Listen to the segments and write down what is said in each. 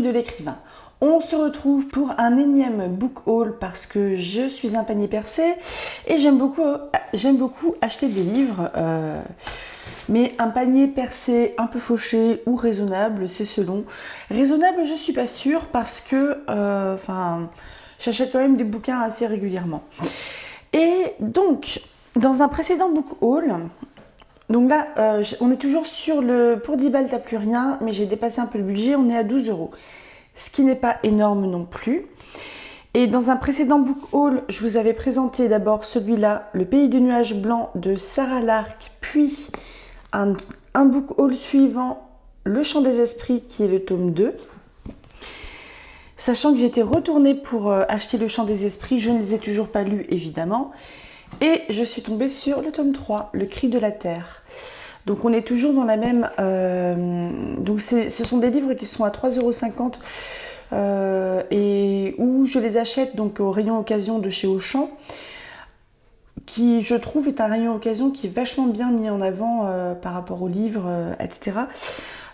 de l'écrivain. On se retrouve pour un énième book haul parce que je suis un panier percé et j'aime beaucoup acheter des livres. Mais un panier percé un peu fauché ou raisonnable, c'est selon. Raisonnable, je suis pas sûre parce que j'achète quand même des bouquins assez régulièrement. Et donc, dans un précédent book haul, donc là, on est toujours sur le pour 10 balles, t'as plus rien, mais j'ai dépassé un peu le budget, on est à 12 €. Ce qui n'est pas énorme non plus. Et dans un précédent book haul, je vous avais présenté d'abord celui-là, Le Pays de Nuages Blancs de Sarah Lark, puis un book haul suivant, Le Chant des Esprits, qui est le tome 2. Sachant que j'étais retournée pour acheter Le Chant des Esprits, je ne les ai toujours pas lus évidemment. Et je suis tombée sur le tome 3, Le Cri de la Terre. Donc on est toujours dans la même... donc ce sont des livres qui sont à 3,50 € et où je les achète donc au rayon occasion de chez Auchan, qui je trouve est un rayon occasion qui est vachement bien mis en avant par rapport aux livres, etc.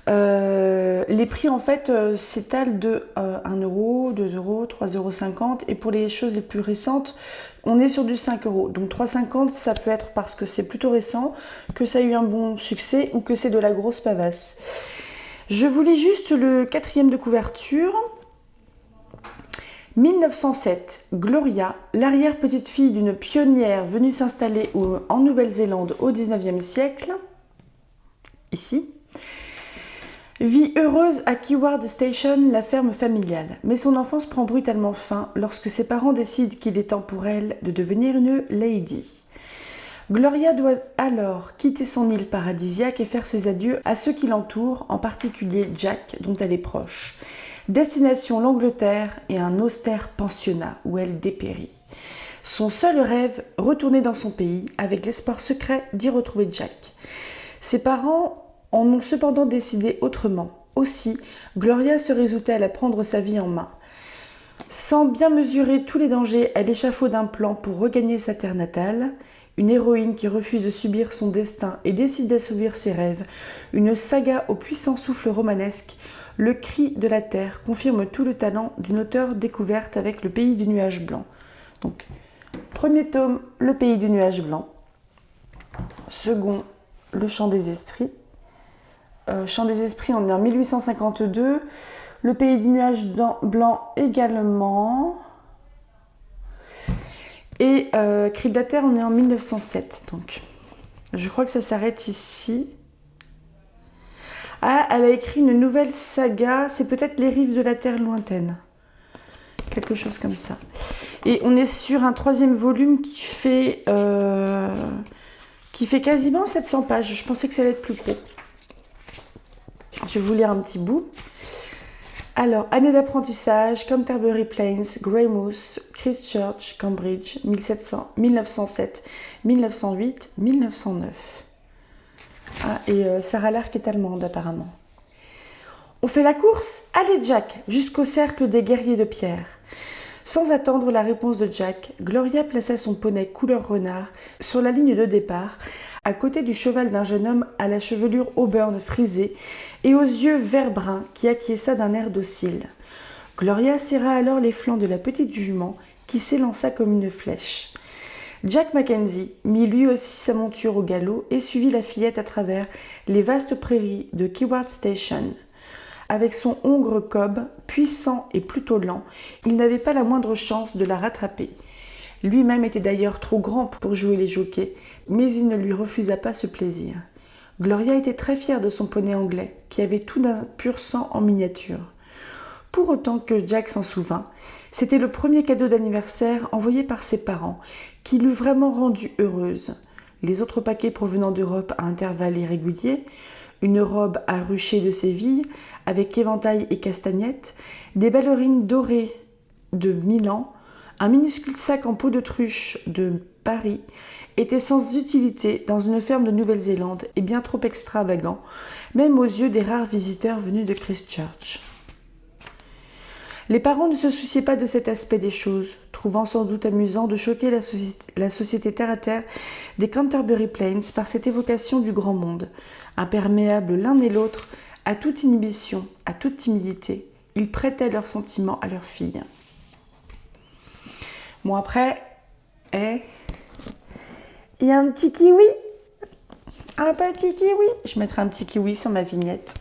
Les prix en fait s'étalent de 1 €, 2 €, 3,50 € et pour les choses les plus récentes, on est sur du 5 €. Donc 3,50 €, ça peut être parce que c'est plutôt récent, que ça a eu un bon succès ou que c'est de la grosse pavasse. Je vous lis juste le 4e de couverture. 1907, Gloria, l'arrière-petite-fille d'une pionnière venue s'installer en Nouvelle-Zélande au 19e siècle, ici, vit heureuse à Keward Station, la ferme familiale. Mais son enfance prend brutalement fin lorsque ses parents décident qu'il est temps pour elle de devenir une lady. Gloria doit alors quitter son île paradisiaque et faire ses adieux à ceux qui l'entourent, en particulier Jack, dont elle est proche. Destination l'Angleterre et un austère pensionnat où elle dépérit. Son seul rêve, retourner dans son pays avec l'espoir secret d'y retrouver Jack. Ses parents en ont cependant décidé autrement. Aussi, Gloria se résout-elle à prendre sa vie en main. Sans bien mesurer tous les dangers, elle échafaude un plan pour regagner sa terre natale. Une héroïne qui refuse de subir son destin et décide d'assouvir ses rêves. Une saga au puissant souffle romanesque. Le Cri de la Terre confirme tout le talent d'une auteure découverte avec Le Pays du Nuage Blanc. Donc, premier tome, Le Pays du Nuage Blanc. Second, Le Chant des Esprits. Chant des Esprits, on est en 1852. Le Pays du Nuage Blanc également. Et Cri de la Terre, on est en 1907. Donc, je crois que ça s'arrête ici. Ah, elle a écrit une nouvelle saga, c'est peut-être Les Rives de la Terre lointaine. Quelque chose comme ça. Et on est sur un 3e volume qui fait quasiment 700 pages. Je pensais que ça allait être plus gros. Je vais vous lire un petit bout. Alors, année d'apprentissage, Canterbury Plains, Greymouth, Christchurch, Cambridge, 1907, 1908, 1909. Ah, et Sarah Lark est allemande apparemment. On fait la course? Allez Jack, jusqu'au cercle des guerriers de pierre. Sans attendre la réponse de Jack, Gloria plaça son poney couleur renard sur la ligne de départ, à côté du cheval d'un jeune homme à la chevelure auburn frisée et aux yeux vert-brun qui acquiesça d'un air docile. Gloria serra alors les flancs de la petite jument qui s'élança comme une flèche. Jack Mackenzie mit lui aussi sa monture au galop et suivit la fillette à travers les vastes prairies de Keward Station. Avec son hongre cob, puissant et plutôt lent, il n'avait pas la moindre chance de la rattraper. Lui-même était d'ailleurs trop grand pour jouer les jockeys, mais il ne lui refusa pas ce plaisir. Gloria était très fière de son poney anglais, qui avait tout d'un pur sang en miniature. Pour autant que Jack s'en souvint, c'était le premier cadeau d'anniversaire envoyé par ses parents, qui l'eût vraiment rendue heureuse. Les autres paquets provenant d'Europe à intervalles irréguliers, une robe à rucher de Séville, avec éventail et castagnettes, des ballerines dorées de Milan, un minuscule sac en peau d'autruche de Paris, étaient sans utilité dans une ferme de Nouvelle-Zélande et bien trop extravagant, même aux yeux des rares visiteurs venus de Christchurch. Les parents ne se souciaient pas de cet aspect des choses, trouvant sans doute amusant de choquer la société terre-à-terre des Canterbury Plains par cette évocation du grand monde, imperméables l'un et l'autre à toute inhibition, à toute timidité, ils prêtaient leurs sentiments à leur fille. Bon après, il y a un petit kiwi. Un petit kiwi. Je mettrai un petit kiwi sur ma vignette.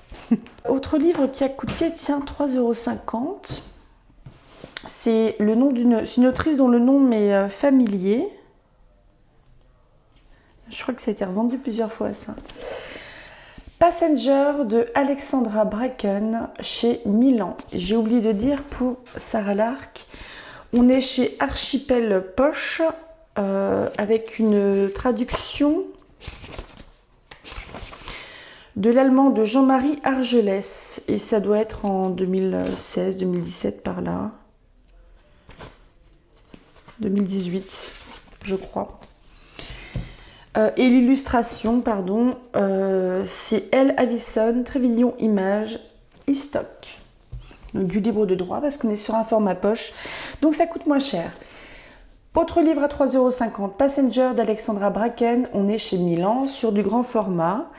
Autre livre qui a coûté, tiens, 3,50 €. C'est une autrice dont le nom m'est familier. Je crois que ça a été revendu plusieurs fois, ça. Passenger de Alexandra Bracken chez Milan. J'ai oublié de dire pour Sarah Lark. On est chez Archipel Poche avec une traduction de l'allemand de Jean-Marie Argelès. Et ça doit être en 2016-2017 par là. 2018, je crois. Et l'illustration, pardon, c'est Elle Avison, Trévillon Images, e-stock. Donc du libre de droit parce qu'on est sur un format poche. Donc ça coûte moins cher. Autre livre à 3,50 €, Passenger d'Alexandra Bracken. On est chez Milan sur du grand format.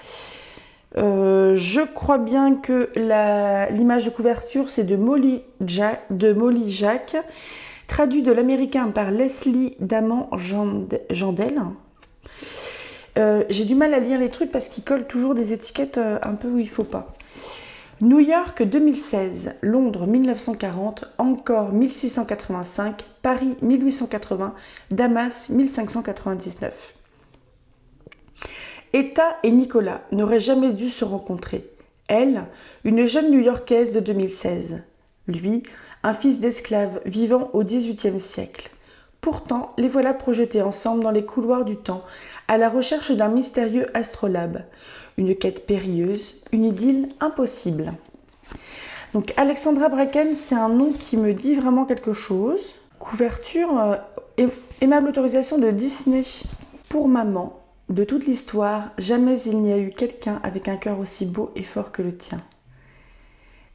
Je crois bien que l'image de couverture, c'est de Molly Jacques, traduit de l'américain par Leslie Daman-Jandel. J'ai du mal à lire les trucs parce qu'ils collent toujours des étiquettes un peu où il ne faut pas. New York 2016, Londres 1940, Ancor 1685, Paris 1880, Damas 1599. Etta et Nicolas n'auraient jamais dû se rencontrer. Elle, une jeune New-Yorkaise de 2016. Lui, un fils d'esclave vivant au XVIIIe siècle. Pourtant, les voilà projetés ensemble dans les couloirs du temps, à la recherche d'un mystérieux astrolabe. Une quête périlleuse, une idylle impossible. Donc Alexandra Bracken, c'est un nom qui me dit vraiment quelque chose. Couverture, aimable autorisation de Disney. Pour maman, de toute l'histoire, jamais il n'y a eu quelqu'un avec un cœur aussi beau et fort que le tien.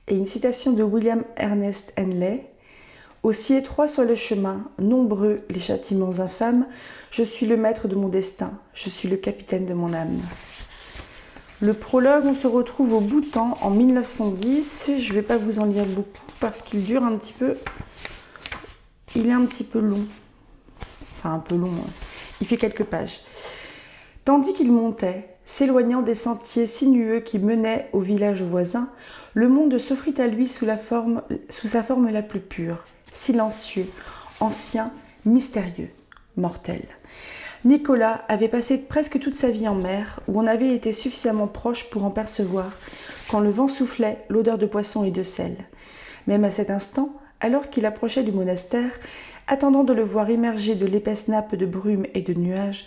Et une citation de William Ernest Henley. Aussi étroit soit le chemin, nombreux les châtiments infâmes, je suis le maître de mon destin, je suis le capitaine de mon âme. Le prologue, on se retrouve au Bhoutan en 1910. Je ne vais pas vous en lire beaucoup parce qu'il dure un petit peu. Il est un petit peu long. Enfin, un peu long. Il fait quelques pages. Tandis qu'il montait, s'éloignant des sentiers sinueux qui menaient au village voisin, le monde s'offrit à lui sous sa forme la plus pure, silencieux, ancien, mystérieux, mortel. Nicolas avait passé presque toute sa vie en mer, où on avait été suffisamment proche pour en percevoir, quand le vent soufflait, l'odeur de poisson et de sel. Même à cet instant, alors qu'il approchait du monastère, attendant de le voir émerger de l'épaisse nappe de brume et de nuages,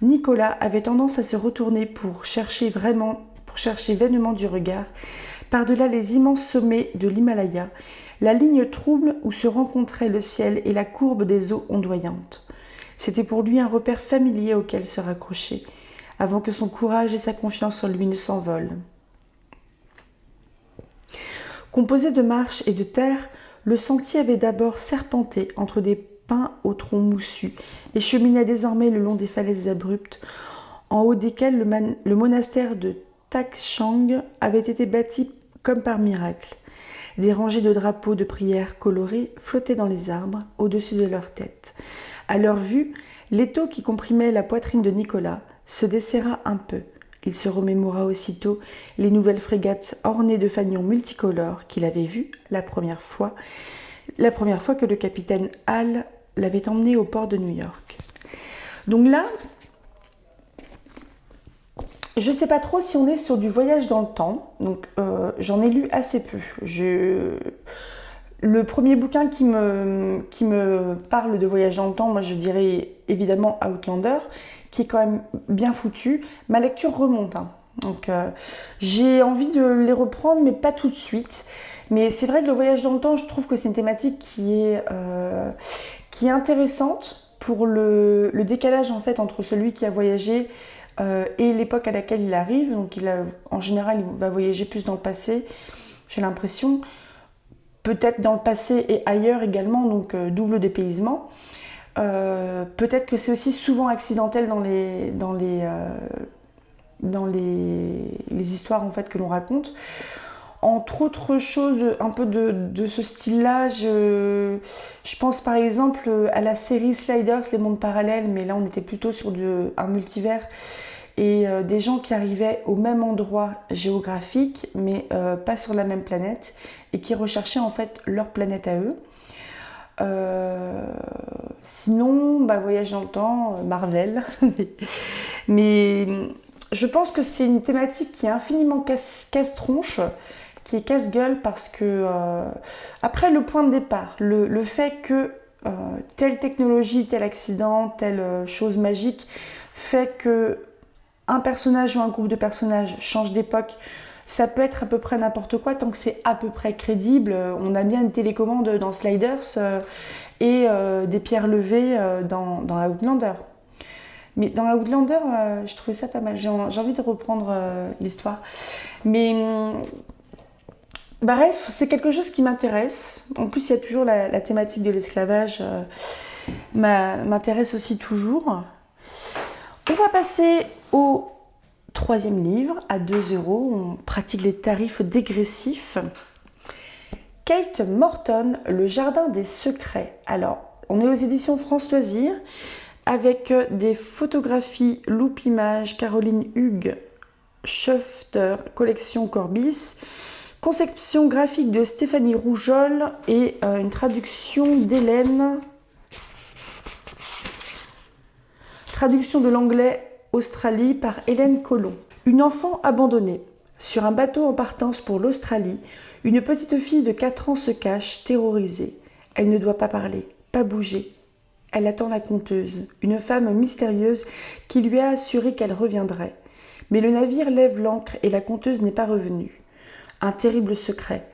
Nicolas avait tendance à se retourner pour chercher vainement du regard, par-delà les immenses sommets de l'Himalaya, la ligne trouble où se rencontraient le ciel et la courbe des eaux ondoyantes. C'était pour lui un repère familier auquel se raccrocher, avant que son courage et sa confiance en lui ne s'envolent. Composé de marches et de terre, le sentier avait d'abord serpenté entre des pins au tronc moussu et cheminait désormais le long des falaises abruptes, en haut desquelles le monastère de Takshang avait été bâti comme par miracle. Des rangées de drapeaux de prière colorés flottaient dans les arbres, au-dessus de leur tête. À leur vue, l'étau qui comprimait la poitrine de Nicolas se desserra un peu. Il se remémora aussitôt les nouvelles frégates ornées de fanions multicolores qu'il avait vues la première fois que le capitaine Hall l'avait emmené au port de New York. Donc là, je ne sais pas trop si on est sur du voyage dans le temps, donc j'en ai lu assez peu. Le premier bouquin qui me parle de voyage dans le temps, moi je dirais évidemment Outlander, qui est quand même bien foutu. Ma lecture remonte, hein. Donc j'ai envie de les reprendre, mais pas tout de suite. Mais c'est vrai que le voyage dans le temps, je trouve que c'est une thématique qui est intéressante pour le décalage en fait entre celui qui a voyagé et l'époque à laquelle il arrive. Donc en général, il va voyager plus dans le passé, j'ai l'impression. Peut-être dans le passé et ailleurs également, donc double dépaysement. Peut-être que c'est aussi souvent accidentel dans les histoires en fait que l'on raconte. Entre autres choses un peu de ce style-là, je pense par exemple à la série Sliders, les mondes parallèles, mais là on était plutôt sur un multivers et des gens qui arrivaient au même endroit géographique, mais pas sur la même planète, et qui recherchaient en fait leur planète à eux. Sinon, Voyage dans le temps, Marvel. Mais je pense que c'est une thématique qui est infiniment casse-tronche, qui est casse-gueule parce que, après le point de départ, le fait que telle technologie, tel accident, telle chose magique fait que un personnage ou un groupe de personnages change d'époque, ça peut être à peu près n'importe quoi tant que c'est à peu près crédible. On a bien une télécommande dans Sliders et des pierres levées dans Outlander. Mais dans Outlander, je trouvais ça pas mal. J'ai envie de reprendre l'histoire. Mais bref, c'est quelque chose qui m'intéresse. En plus, il y a toujours la thématique de l'esclavage m'intéresse aussi toujours. On va passer au troisième livre à 2 €. On pratique les tarifs dégressifs. Kate Morton, Le Jardin des Secrets. Alors, on est aux éditions France Loisirs avec des photographies Loupe Images, Caroline Hugues, Schufter, collection Corbis, conception graphique de Stéphanie Rougeol et une traduction d'Hélène. Traduction de l'anglais Australie par Hélène Collomb. Une enfant abandonnée. Sur un bateau en partance pour l'Australie, une petite fille de 4 ans se cache, terrorisée. Elle ne doit pas parler, pas bouger. Elle attend la conteuse, une femme mystérieuse qui lui a assuré qu'elle reviendrait. Mais le navire lève l'ancre et la conteuse n'est pas revenue. Un terrible secret.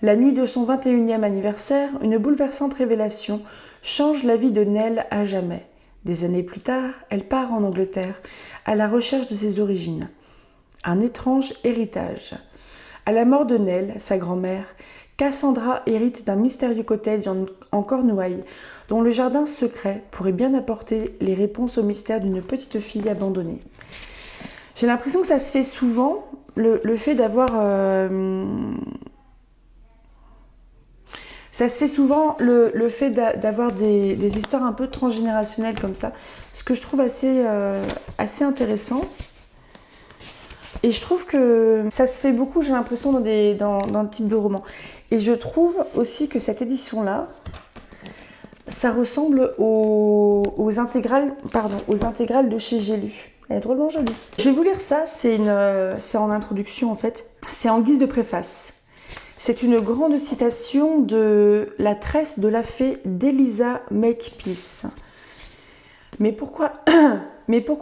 La nuit de son 21e anniversaire, une bouleversante révélation change la vie de Nell à jamais. Des années plus tard, elle part en Angleterre à la recherche de ses origines. Un étrange héritage. À la mort de Nell, sa grand-mère, Cassandra hérite d'un mystérieux cottage en Cornouailles, dont le jardin secret pourrait bien apporter les réponses au mystère d'une petite fille abandonnée. J'ai l'impression que ça se fait souvent, le fait d'avoir... Ça se fait souvent, le fait d'avoir des histoires un peu transgénérationnelles comme ça, ce que je trouve assez intéressant. Et je trouve que ça se fait beaucoup, j'ai l'impression, dans le type de roman. Et je trouve aussi que cette édition-là, ça ressemble aux intégrales de chez J'ai lu. Elle est drôlement jolie. Je vais vous lire ça, c'est en introduction en fait. C'est en guise de préface. C'est une grande citation de La tresse de la fée d'Eliza Makepeace. Mais pourquoi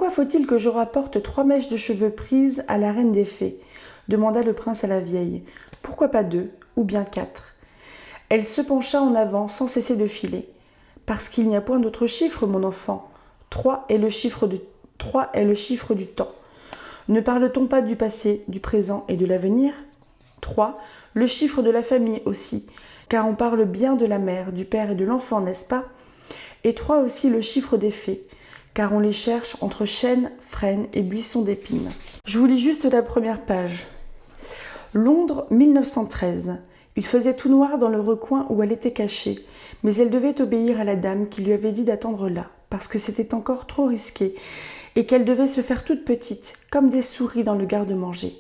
faut-il que je rapporte 3 mèches de cheveux prises à la reine des fées ? Demanda le prince à la vieille. Pourquoi pas 2 ou bien 4 ? Elle se pencha en avant sans cesser de filer. Parce qu'il n'y a point d'autre chiffre, mon enfant. 3 est le chiffre du temps. Ne parle-t-on pas du passé, du présent et de l'avenir ? 3, le chiffre de la famille aussi, car on parle bien de la mère, du père et de l'enfant, n'est-ce pas ? Et 3 aussi le chiffre des fées, car on les cherche entre chênes, frênes et buissons d'épines. Je vous lis juste la première page. Londres, 1913. Il faisait tout noir dans le recoin où elle était cachée, mais elle devait obéir à la dame qui lui avait dit d'attendre là, parce que c'était encore trop risqué, et qu'elle devait se faire toute petite, comme des souris dans le garde-manger.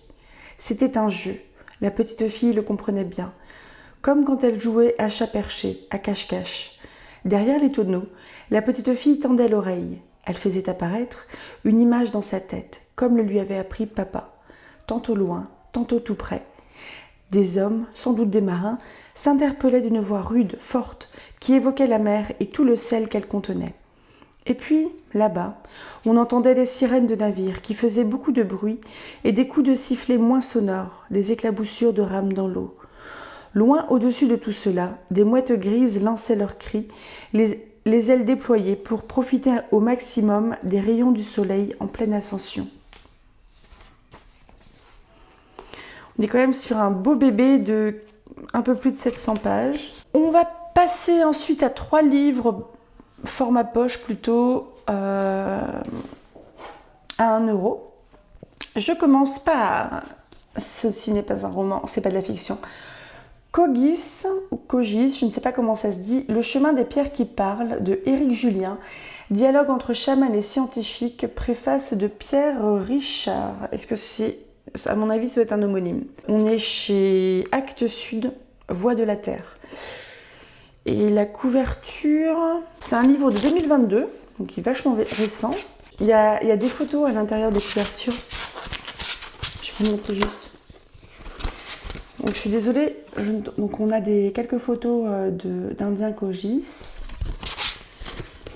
C'était un jeu. La petite fille le comprenait bien, comme quand elle jouait à chat perché, à cache-cache. Derrière les tonneaux, la petite fille tendait l'oreille. Elle faisait apparaître une image dans sa tête, comme le lui avait appris papa, tantôt loin, tantôt tout près. Des hommes, sans doute des marins, s'interpellaient d'une voix rude, forte, qui évoquait la mer et tout le sel qu'elle contenait. Et puis, là-bas, on entendait des sirènes de navires qui faisaient beaucoup de bruit et des coups de sifflet moins sonores, des éclaboussures de rames dans l'eau. Loin au-dessus de tout cela, des mouettes grises lançaient leurs cris, les ailes déployées pour profiter au maximum des rayons du soleil en pleine ascension. On est quand même sur un beau bébé de un peu plus de 700 pages. On va passer ensuite à 3 livres, format poche plutôt, à 1 €. Je commence par Ceci n'est pas un roman, c'est pas de la fiction. Kogis, ou Kogis, je ne sais pas comment ça se dit, Le chemin des pierres qui parlent, de Éric Julien. Dialogue entre chaman et scientifique, préface de Pierre Richard. Est-ce que c'est... À mon avis, ça doit être un homonyme. On est chez Actes Sud, Voix de la Terre. Et la couverture, c'est un livre de 2022, donc il est vachement récent. Il y a des photos à l'intérieur des couvertures. Je vous montre juste. Donc je suis désolée, donc on a quelques photos d'Indien Kogis.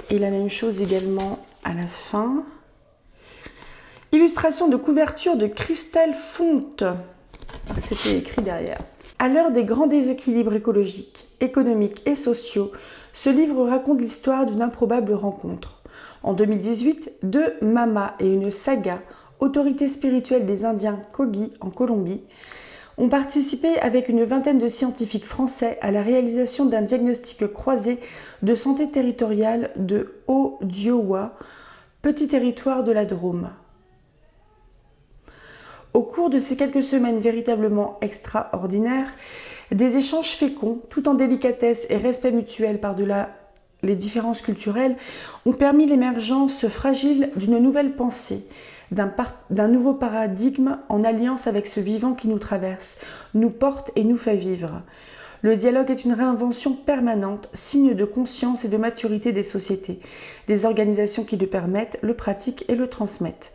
Et la même chose également à la fin. Illustration de couverture de Christelle Fonte. C'était écrit derrière. À l'heure des grands déséquilibres écologiques, économiques et sociaux, ce livre raconte l'histoire d'une improbable rencontre. En 2018, deux mamas et une saga, autorité spirituelle des Indiens Kogi en Colombie, ont participé avec une vingtaine de scientifiques français à la réalisation d'un diagnostic croisé de santé territoriale de Haut-Diowa, petit territoire de la Drôme. Au cours de ces quelques semaines véritablement extraordinaires, des échanges féconds, tout en délicatesse et respect mutuel par-delà les différences culturelles, ont permis l'émergence fragile d'une nouvelle pensée, d'un nouveau paradigme en alliance avec ce vivant qui nous traverse, nous porte et nous fait vivre. Le dialogue est une réinvention permanente, signe de conscience et de maturité des sociétés, des organisations qui le permettent, le pratiquent et le transmettent.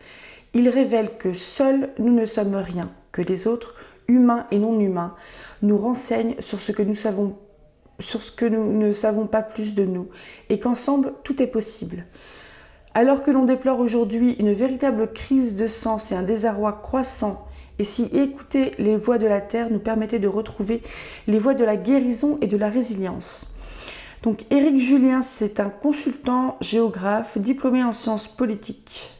Il révèle que seuls nous ne sommes rien, que les autres, humains et non humains, nous renseignent sur ce que nous ne savons pas plus de nous, et qu'ensemble tout est possible. Alors que l'on déplore aujourd'hui une véritable crise de sens et un désarroi croissant, et si écouter les voix de la Terre nous permettait de retrouver les voies de la guérison et de la résilience. Donc Éric Julien, c'est un consultant géographe diplômé en sciences politiques.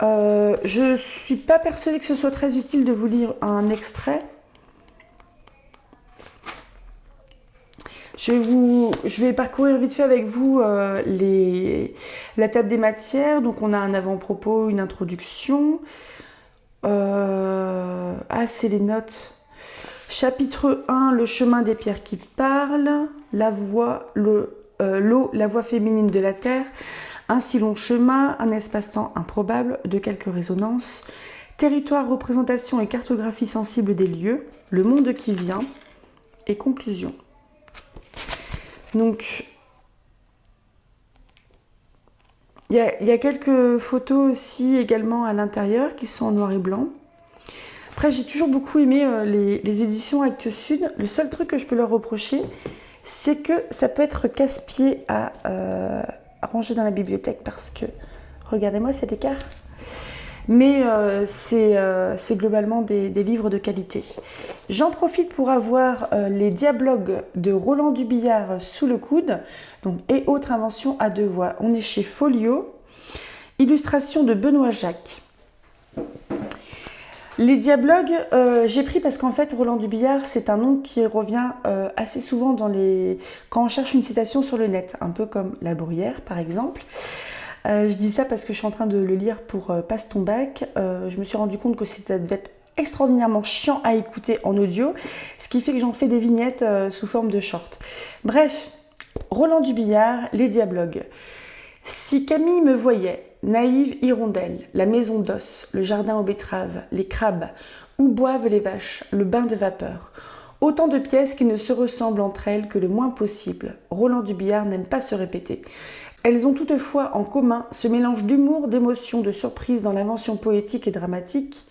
Je ne suis pas persuadée que ce soit très utile de vous lire un extrait. Je vais parcourir vite fait avec vous la table des matières. Donc on a un avant-propos, une introduction. C'est les notes. Chapitre 1, le chemin des pierres qui parlent. L'eau, la voix féminine de la Terre. Un si long chemin, un espace-temps improbable, de quelques résonances. Territoire, représentation et cartographie sensible des lieux. Le monde qui vient. Et conclusion. Donc, il y a quelques photos aussi également à l'intérieur qui sont en noir et blanc. Après, j'ai toujours beaucoup aimé les éditions Actes Sud. Le seul truc que je peux leur reprocher, c'est que ça peut être casse-pied à ranger dans la bibliothèque parce que, regardez-moi cet écart. Mais c'est globalement des livres de qualité. J'en profite pour avoir les dialogues de Roland Dubillard sous le coude, donc, et autres inventions à deux voix. On est chez Folio, illustration de Benoît Jacques. Les dialogues, j'ai pris parce qu'en fait, Roland Dubillard, c'est un nom qui revient assez souvent quand on cherche une citation sur le net, un peu comme La Bruyère, par exemple. Je dis ça parce que je suis en train de le lire pour Passe ton bac. Je me suis rendu compte que ça devait être extraordinairement chiant à écouter en audio, ce qui fait que j'en fais des vignettes sous forme de short. Bref, Roland Dubillard, les dialogues. Si Camille me voyait, naïve hirondelle, la maison d'os, le jardin aux betteraves, les crabes, où boivent les vaches, le bain de vapeur. Autant de pièces qui ne se ressemblent entre elles que le moins possible. Roland Dubillard n'aime pas se répéter. Elles ont toutefois en commun ce mélange d'humour, d'émotion, de surprise dans l'invention poétique et dramatique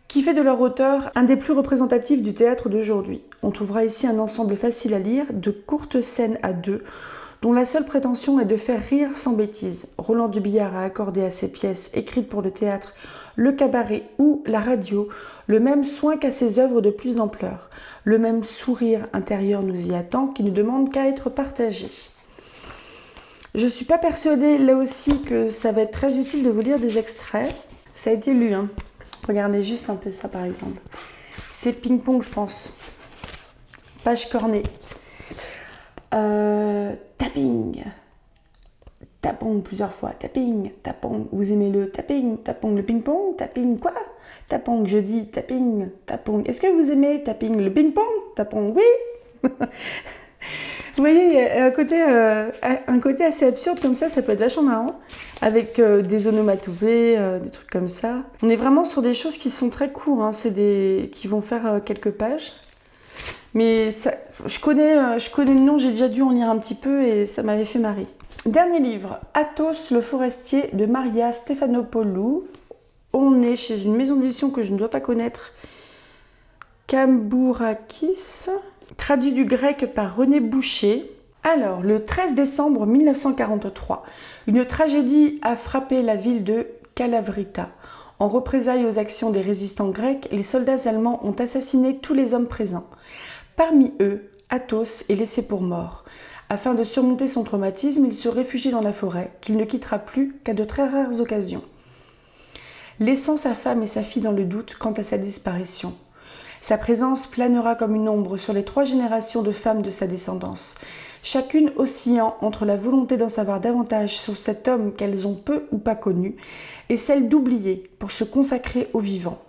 qui fait de leur auteur un des plus représentatifs du théâtre d'aujourd'hui. On trouvera ici un ensemble facile à lire, de courtes scènes à deux, dont la seule prétention est de faire rire sans bêtise. Roland Dubillard a accordé à ses pièces écrites pour le théâtre, le cabaret ou la radio le même soin qu'à ses œuvres de plus d'ampleur. Le même sourire intérieur nous y attend qui ne demande qu'à être partagé. Je ne suis pas persuadée là aussi que ça va être très utile de vous lire des extraits. Ça a été lu, hein. Regardez juste un peu ça par exemple. C'est ping-pong, je pense. Page cornée. Tapping. Tapong plusieurs fois, tapping, tapong, vous aimez le tapping, tapong le ping-pong, tapping quoi? Tapong jeudi, tapping, tapong. Est-ce que vous aimez tapping le ping-pong? Tapong oui. Vous voyez, il y a un côté assez absurde comme ça peut être vachement marrant, avec des onomatopées, des trucs comme ça. On est vraiment sur des choses qui sont très courtes, hein, qui vont faire quelques pages. Mais ça, je connais le nom, j'ai déjà dû en lire un petit peu et ça m'avait fait marrer. Dernier livre, Athos le forestier de Maria Stefanopoulou. On est chez une maison d'édition que je ne dois pas connaître, Cambourakis, traduit du grec par René Boucher. Alors, le 13 décembre 1943, une tragédie a frappé la ville de Kalavrita. En représailles aux actions des résistants grecs, les soldats allemands ont assassiné tous les hommes présents. Parmi eux, Athos est laissé pour mort. Afin de surmonter son traumatisme, il se réfugie dans la forêt, qu'il ne quittera plus qu'à de très rares occasions, laissant sa femme et sa fille dans le doute quant à sa disparition. Sa présence planera comme une ombre sur les 3 générations de femmes de sa descendance, chacune oscillant entre la volonté d'en savoir davantage sur cet homme qu'elles ont peu ou pas connu, et celle d'oublier pour se consacrer au vivant.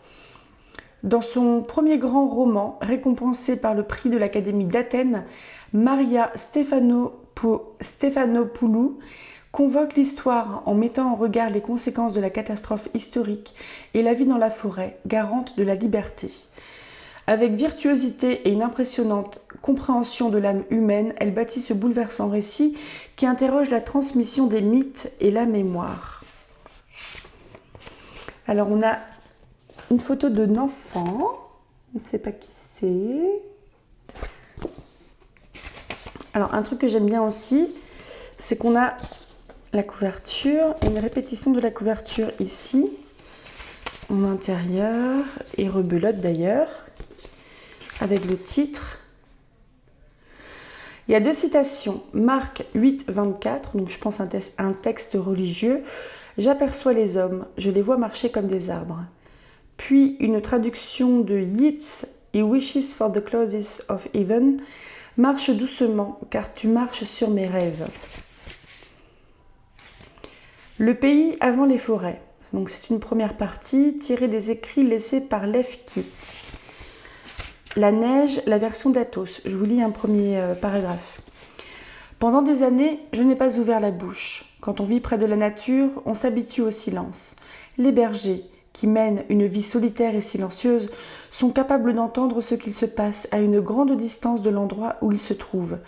Dans son premier grand roman, récompensé par le prix de l'Académie d'Athènes, Maria Stefanopoulou convoque l'histoire en mettant en regard les conséquences de la catastrophe historique et la vie dans la forêt, garante de la liberté. Avec virtuosité et une impressionnante compréhension de l'âme humaine, elle bâtit ce bouleversant récit qui interroge la transmission des mythes et la mémoire. Alors on a une photo d'un enfant, on ne sait pas qui c'est. Alors un truc que j'aime bien aussi, c'est qu'on a la couverture et une répétition de la couverture ici, en intérieur, et rebelote d'ailleurs, avec le titre. Il y a 2 citations. Marc 8, 24, donc je pense un texte religieux. « J'aperçois les hommes, je les vois marcher comme des arbres. » Puis une traduction de Yeats et Wishes for the Closes of Heaven. « Marche doucement, car tu marches sur mes rêves. » Le pays avant les forêts. Donc c'est une première partie tirée des écrits laissés par Lefki. La neige, la version d'Athos. Je vous lis un premier paragraphe. Pendant des années, je n'ai pas ouvert la bouche. Quand on vit près de la nature, on s'habitue au silence. Les bergers, qui mènent une vie solitaire et silencieuse, sont capables d'entendre ce qu'il se passe à une grande distance de l'endroit où ils se trouvent.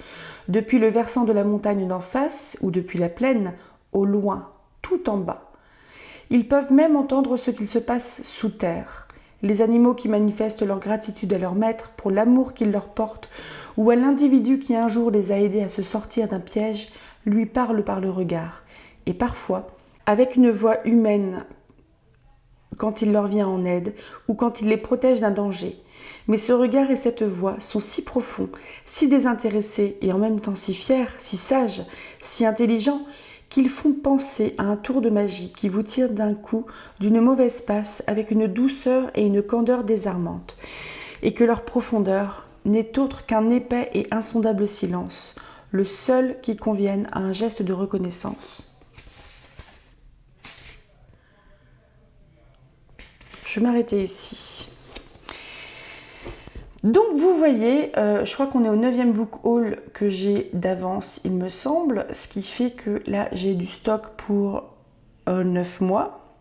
Depuis le versant de la montagne d'en face, ou depuis la plaine, au loin, tout en bas. Ils peuvent même entendre ce qu'il se passe sous terre. Les animaux qui manifestent leur gratitude à leur maître pour l'amour qu'il leur porte, ou à l'individu qui un jour les a aidés à se sortir d'un piège, lui parlent par le regard, et parfois, avec une voix humaine, quand il leur vient en aide, ou quand il les protège d'un danger. Mais ce regard et cette voix sont si profonds, si désintéressés, et en même temps si fiers, si sages, si intelligents, qu'ils font penser à un tour de magie qui vous tire d'un coup d'une mauvaise passe avec une douceur et une candeur désarmantes, et que leur profondeur n'est autre qu'un épais et insondable silence, le seul qui convienne à un geste de reconnaissance. Je vais m'arrêter ici. Donc vous voyez, je crois qu'on est au 9e book haul que j'ai d'avance, il me semble, ce qui fait que là j'ai du stock pour 9 mois.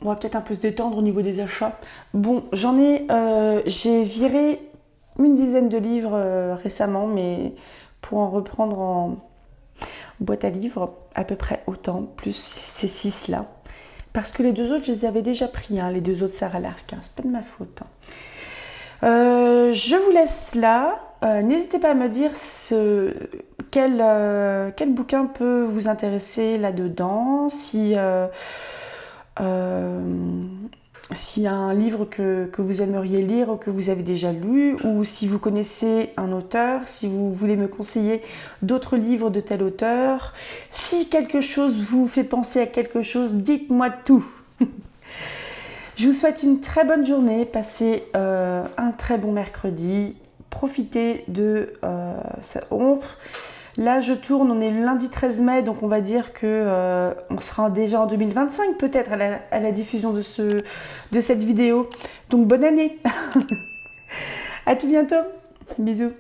On va peut-être un peu se détendre au niveau des achats. Bon, j'ai viré une dizaine de livres récemment, mais pour en reprendre en boîte à livres, à peu près autant, plus ces 6 là. Parce que les 2 autres, je les avais déjà pris, hein, les 2 autres Sarah Lark, hein, c'est pas de ma faute. Hein. Je vous laisse là. N'hésitez pas à me dire quel bouquin peut vous intéresser là-dedans. S'il y a un livre que vous aimeriez lire ou que vous avez déjà lu, ou si vous connaissez un auteur, si vous voulez me conseiller d'autres livres de tel auteur. Si quelque chose vous fait penser à quelque chose, dites-moi tout. Je vous souhaite une très bonne journée, passez un très bon mercredi, profitez de Là, je tourne, on est le lundi 13 mai, donc on va dire que on sera déjà en 2025 peut-être à la diffusion de cette vidéo. Donc bonne année. À tout bientôt. Bisous.